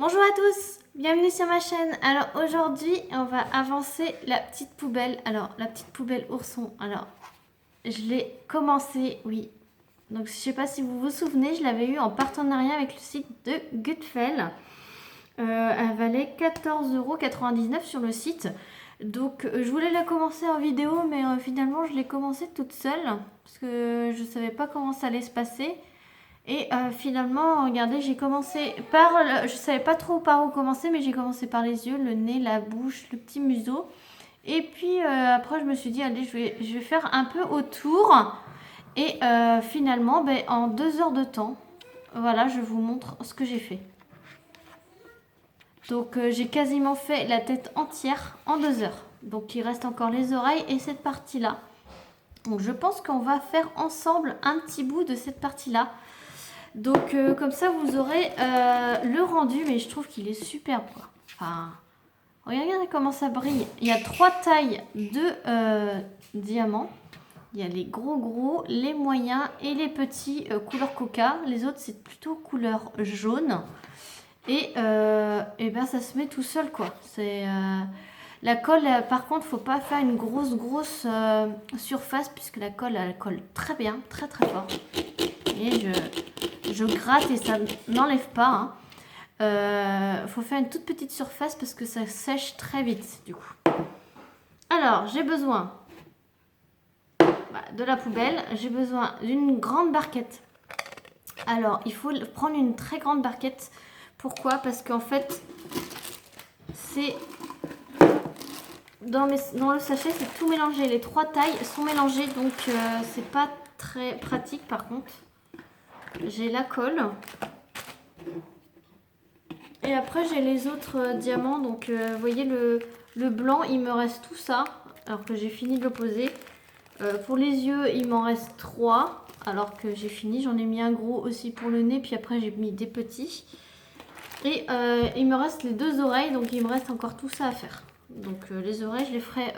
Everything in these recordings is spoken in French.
Bonjour à tous, bienvenue sur ma chaîne. Alors aujourd'hui on va avancer la petite poubelle. Alors la petite poubelle ourson, alors je l'ai commencé, oui. Donc je sais pas si vous vous souvenez, je l'avais eu en partenariat avec le site de Gutfeld. Elle valait 14,99 € sur le site. Donc je voulais la commencer en vidéo mais finalement je l'ai commencée toute seule. Parce que je savais pas comment ça allait se passer. Et finalement, regardez, j'ai commencé par... Je savais pas trop par où commencer, mais j'ai commencé par les yeux, le nez, la bouche, le petit museau. Et puis après, je me suis dit, allez, je vais faire un peu autour. Et finalement, ben, en 2 heures de temps, voilà, je vous montre ce que j'ai fait. Donc j'ai quasiment fait la tête entière en 2 heures. Donc il reste encore les oreilles et cette partie-là. Donc je pense qu'on va faire ensemble un petit bout de cette partie-là. Donc comme ça vous aurez le rendu, mais je trouve qu'il est superbe quoi. Enfin, regardez comment ça brille. Il y a 3 tailles de diamants. Il y a les gros, les moyens et les petits couleur coca. Les autres c'est plutôt couleur jaune. Et ben ça se met tout seul quoi. C'est la colle, par contre, faut pas faire une grosse surface puisque la colle elle colle très bien, très fort. Et je gratte et ça n'enlève pas. Faut faire une toute petite surface parce que ça sèche très vite du coup. Alors j'ai besoin de la poubelle, j'ai besoin d'une grande barquette. Alors il faut prendre une très grande barquette. Pourquoi? Parce qu'en fait c'est dans le sachet c'est tout mélangé. Les 3 tailles sont mélangées donc c'est pas très pratique. Par contre j'ai la colle. Et après j'ai les autres diamants, donc vous voyez le blanc, il me reste tout ça, alors que j'ai fini de le poser. Pour les yeux, il m'en reste 3, alors que j'ai fini. J'en ai mis un gros aussi pour le nez, puis après j'ai mis des petits. Et il me reste les 2 oreilles, donc il me reste encore tout ça à faire. Donc les oreilles, je les ferai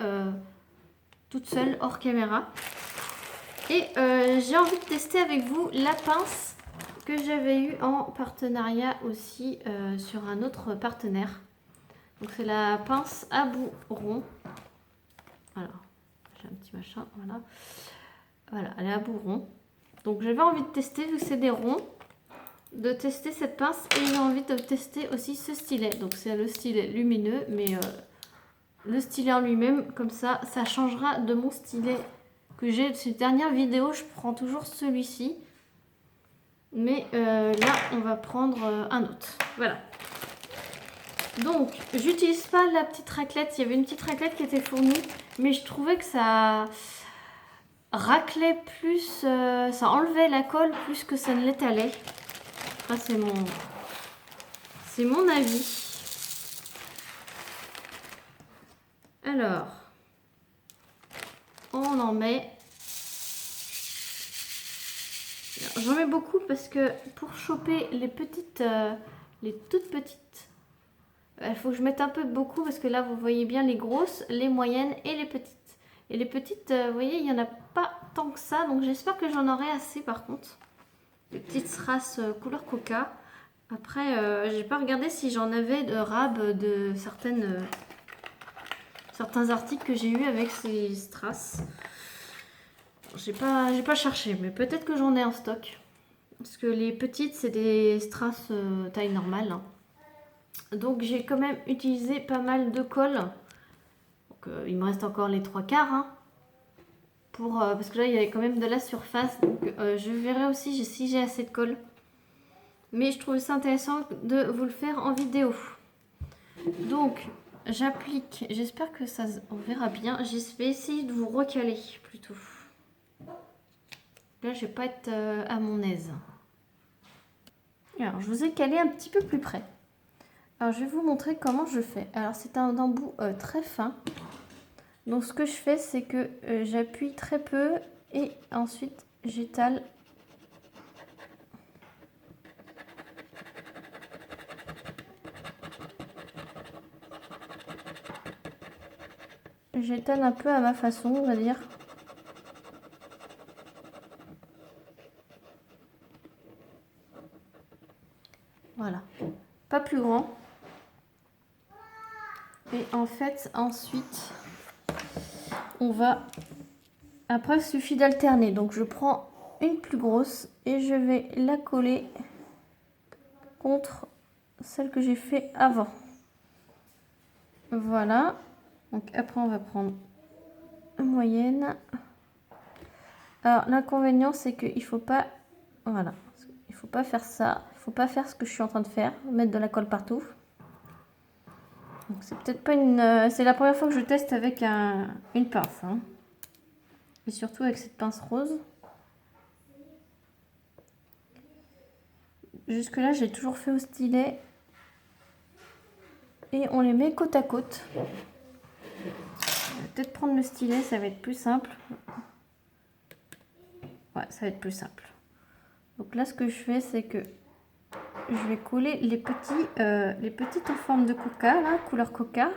toute seule, hors caméra. Et j'ai envie de tester avec vous la pince que j'avais eu en partenariat aussi sur un autre partenaire. Donc c'est la pince à bout rond. Alors, j'ai un petit machin, voilà. Voilà, elle est à bout rond. Donc j'avais envie de tester, vu que c'est des ronds, de tester cette pince. Et j'ai envie de tester aussi ce stylet. Donc c'est le stylet lumineux, mais le stylet en lui-même, comme ça changera de mon stylet que j'ai de ces dernières vidéos. Je prends toujours celui-ci. Mais là, on va prendre un autre. Voilà. Donc, j'utilise pas la petite raclette. Il y avait une petite raclette qui était fournie. Mais je trouvais que ça raclait plus... ça enlevait la colle plus que ça ne l'étalait. Après, c'est mon avis. Alors, on en met... J'en mets beaucoup parce que pour choper les petites, les toutes petites, il faut que je mette un peu beaucoup parce que là vous voyez bien les grosses, les moyennes et les petites. Et les petites, vous voyez, il n'y en a pas tant que ça, donc j'espère que j'en aurai assez par contre. Les petites strass couleur coca. Après, j'ai pas regardé si j'en avais de rab de certains articles que j'ai eu avec ces strass. J'ai pas cherché, mais peut-être que j'en ai en stock. Parce que les petites, c'est des strass taille normale. Hein. Donc j'ai quand même utilisé pas mal de colle. Donc, il me reste encore les 3/4. Hein, parce que là, il y avait quand même de la surface. Donc je verrai aussi si j'ai assez de colle. Mais je trouve ça intéressant de vous le faire en vidéo. Donc j'applique. J'espère que ça on verra bien. Je vais essayer de vous recaler plutôt. Là, je vais pas être à mon aise. Alors, je vous ai calé un petit peu plus près. Alors, je vais vous montrer comment je fais. Alors, c'est un embout très fin. Donc, ce que je fais, c'est que j'appuie très peu et ensuite, j'étale. J'étale un peu à ma façon, on va dire. Voilà. pas plus grand. Et en fait, ensuite, on va... Après, il suffit d'alterner. Donc, je prends une plus grosse et je vais la coller contre celle que j'ai fait avant. Voilà. Donc, après, on va prendre une moyenne. Alors, l'inconvénient, c'est qu'il faut pas... Voilà. Il faut pas faire ça. Il faut pas faire ce que je suis en train de faire. Mettre de la colle partout. Donc, c'est peut-être pas une... c'est la première fois que je teste avec une pince. Hein. Et surtout avec cette pince rose. Jusque là, j'ai toujours fait au stylet. Et on les met côte à côte. Je vais peut-être prendre le stylet, ça va être plus simple. Ouais, ça va être plus simple. Donc là, ce que je fais, c'est que je vais coller les petites en forme de coca, là, couleur coca.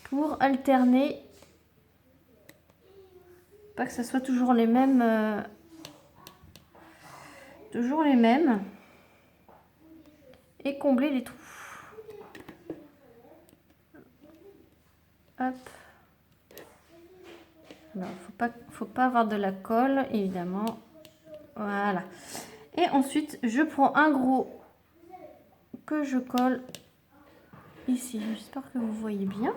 Pour alterner. Pas que ça soit toujours les mêmes. Toujours les mêmes. Et combler les trous. Hop. Alors, faut pas avoir de la colle, évidemment. Voilà. Et ensuite, je prends un gros que je colle ici. J'espère que vous voyez bien.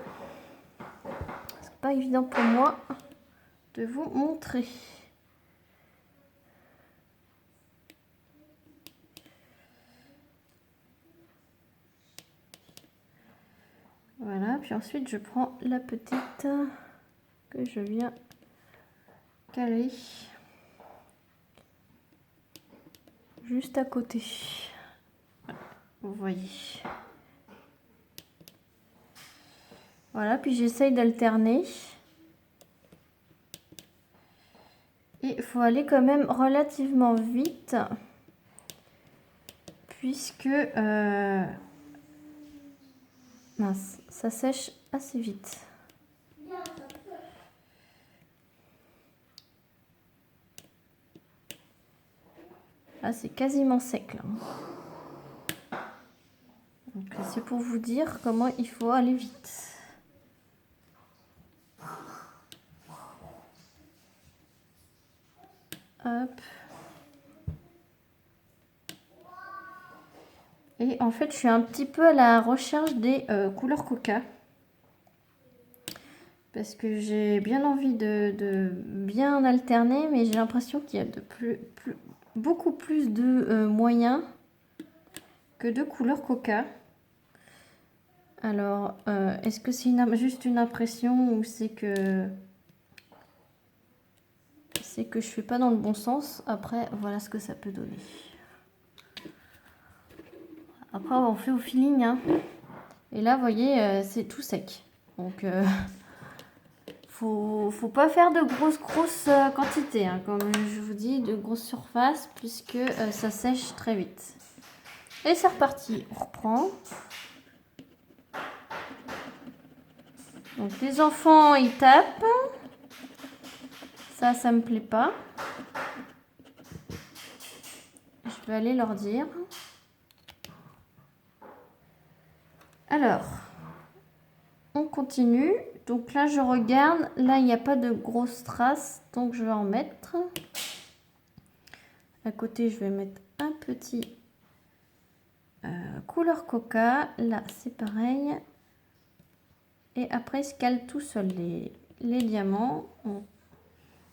C'est pas évident pour moi de vous montrer. Voilà, puis ensuite je prends la petite que je viens caler juste à côté. Vous voyez. Voilà, puis j'essaye d'alterner. Et il faut aller quand même relativement vite puisque mince, ça sèche assez vite. Là, c'est quasiment sec là. Donc c'est pour vous dire comment il faut aller vite. Hop. Et en fait, je suis un petit peu à la recherche des couleurs coca. Parce que j'ai bien envie de bien alterner, mais j'ai l'impression qu'il y a beaucoup plus de moyens que de couleurs coca. Alors, est-ce que c'est juste une impression ou c'est que je fais pas dans le bon sens? Après, voilà ce que ça peut donner. Après, on fait au feeling. Hein. Et là, vous voyez, c'est tout sec. Donc, faut pas faire de grosses quantités. Hein, comme je vous dis, de grosses surfaces, puisque ça sèche très vite. Et c'est reparti. On reprend. Donc, les enfants, ils tapent. Ça me plaît pas. Je vais aller leur dire. Alors, on continue. Donc là, je regarde. Là, il n'y a pas de grosses traces. Donc, je vais en mettre. À côté, je vais mettre un petit couleur coca. Là, c'est pareil. Et après, il se cale tout seul. Les diamants.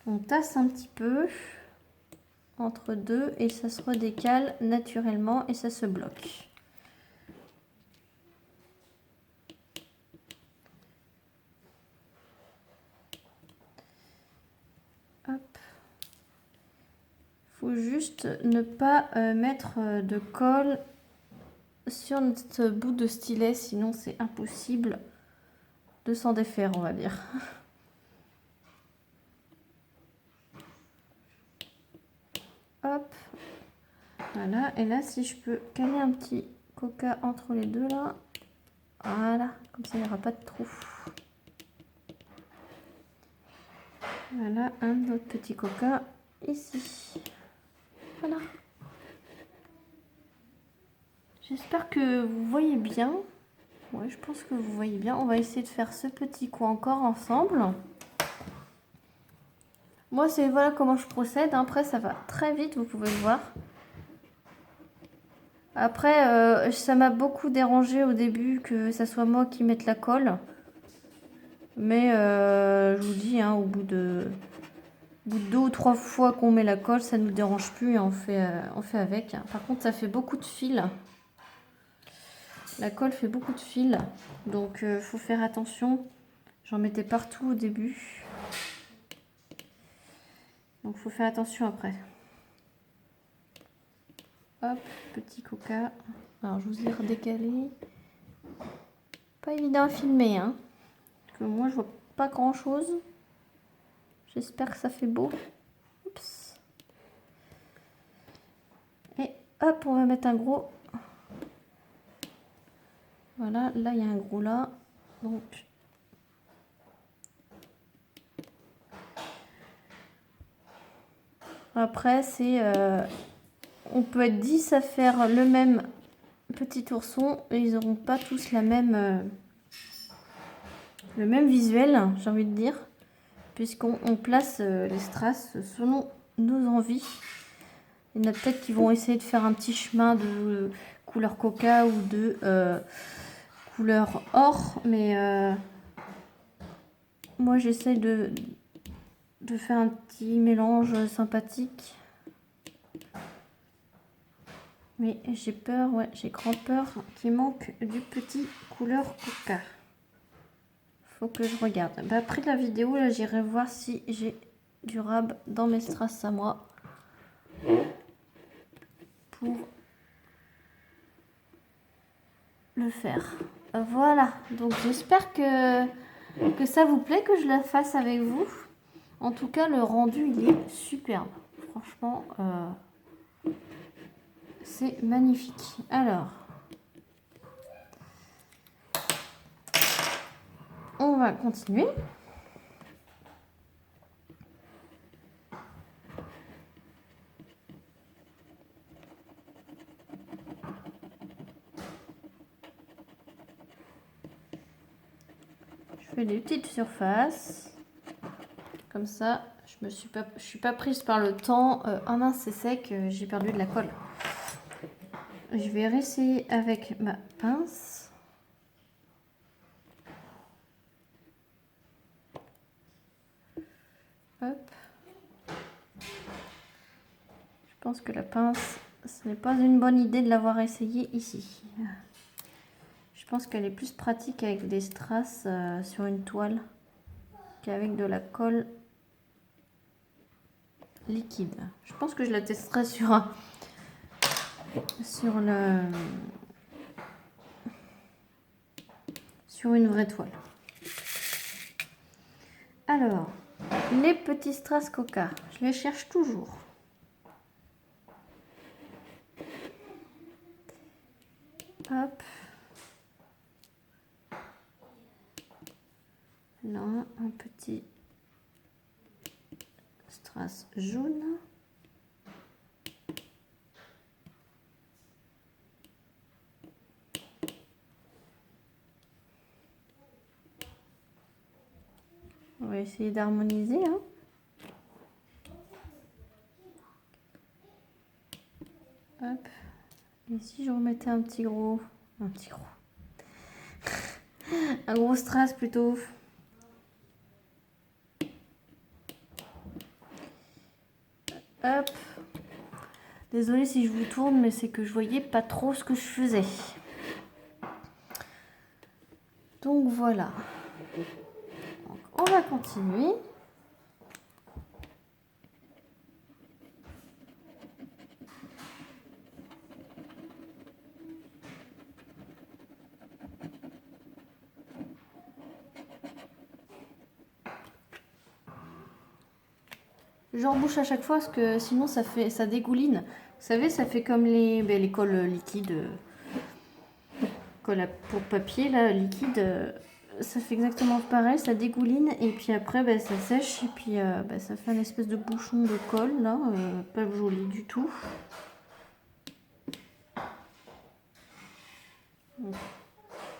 On tasse un petit peu entre deux. Et ça se redécale naturellement. Et ça se bloque. Hop. Faut juste ne pas mettre de colle sur notre bout de stylet, sinon c'est impossible de s'en défaire, on va dire. Hop. Voilà, et là si je peux caler un petit coca entre les deux là. Voilà, comme ça il n'y aura pas de trou. Voilà, un autre petit coca ici. Voilà. J'espère que vous voyez bien. Ouais, je pense que vous voyez bien. On va essayer de faire ce petit coin encore ensemble. Moi, c'est voilà comment je procède. Après, ça va très vite, vous pouvez le voir. Après, ça m'a beaucoup dérangé au début que ça soit moi qui mette la colle. Mais je vous dis, hein, au bout de 2 ou 3 fois qu'on met la colle, ça ne nous dérange plus et on fait avec. Par contre, ça fait beaucoup de fils. La colle fait beaucoup de fils. Donc, faut faire attention. J'en mettais partout au début. Donc, faut faire attention après. Hop, petit coca. Alors, je vous ai redécalé. Pas évident à filmer, hein. Parce que moi, je vois pas grand-chose. J'espère que ça fait beau. Oups. Et hop, on va mettre un gros. Voilà, là, il y a un gros là. Donc, après, c'est... on peut être 10 à faire le même petit ourson. Et ils n'auront pas tous la même... le même visuel, j'ai envie de dire. Puisqu'on place les strass selon nos envies. Il y en a peut-être qui vont essayer de faire un petit chemin de couleur coca ou de couleur or. Mais moi, j'essaie de faire un petit mélange sympathique. Mais j'ai peur, ouais, j'ai grand peur qu'il manque du petit couleur coca. Faut que je regarde. Bah, après la vidéo, là, j'irai voir si j'ai du rab dans mes strass à moi. Pour le faire. Voilà, donc j'espère que ça vous plaît, que je la fasse avec vous. En tout cas, le rendu, il est superbe. Franchement, c'est magnifique. Alors, on va continuer. Je fais des petites surfaces. Comme ça, je suis pas prise par le temps. Ah mince, c'est sec, j'ai perdu de la colle. Je vais réessayer avec ma pince. Hop. Je pense que la pince, ce n'est pas une bonne idée de l'avoir essayé ici. Je pense qu'elle est plus pratique avec des strass sur une toile qu'avec de la colle liquide. Je pense que je la testerai sur une vraie toile. Alors, les petits strass coca, je les cherche toujours. Hop. Là, un petit strass jaune. On va essayer d'harmoniser. Hein. Hop. Et si je remettais un gros, un gros strass plutôt. Hop. Désolée si je vous tourne, mais c'est que je voyais pas trop ce que je faisais. Donc voilà. Donc, on va continuer. J'embouche à chaque fois parce que sinon ça dégouline. Vous savez, ça fait comme les colles liquides. Colle pour papier là, liquide. Ça fait exactement pareil, ça dégouline et puis après ça sèche et puis ça fait un espèce de bouchon de colle là, pas joli du tout.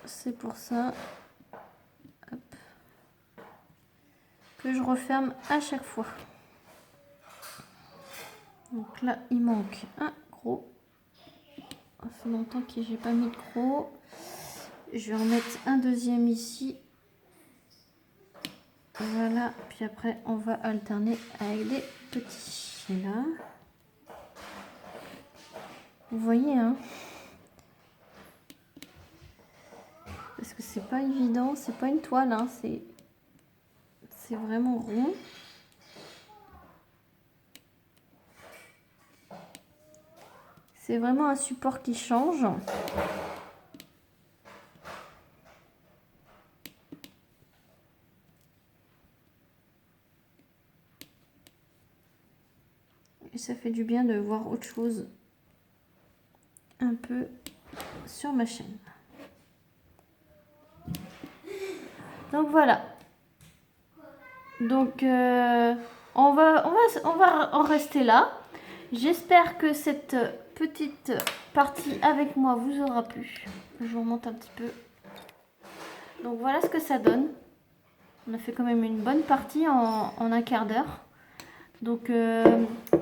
c'est pour ça. Hop. Que je referme à chaque fois. Donc là, il manque un gros. Ça fait longtemps que j'ai pas mis de gros. Je vais en mettre un deuxième ici. Voilà. Puis après, on va alterner avec des petits. Et là. Vous voyez, hein? Parce que c'est pas évident. C'est pas une toile, hein. C'est vraiment rond. C'est vraiment un support qui change. Et ça fait du bien de voir autre chose un peu sur ma chaîne. Donc voilà. Donc on va en rester là. J'espère que cette petite partie avec moi vous aura plu. Je vous remonte un petit peu. Donc voilà ce que ça donne. On a fait quand même une bonne partie en un quart d'heure. Donc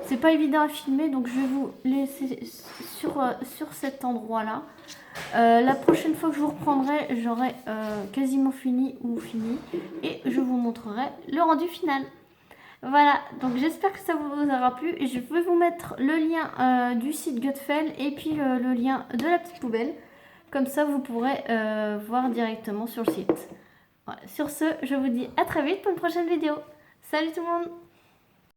c'est pas évident à filmer, donc je vais vous laisser sur cet endroit là. La prochaine fois que je vous reprendrai, j'aurai quasiment fini et je vous montrerai le rendu final. Voilà, donc j'espère que ça vous aura plu. Je vais vous mettre le lien du site Gutfeld et puis le lien de la petite poubelle. Comme ça, vous pourrez voir directement sur le site. Voilà. Sur ce, je vous dis à très vite pour une prochaine vidéo. Salut tout le monde!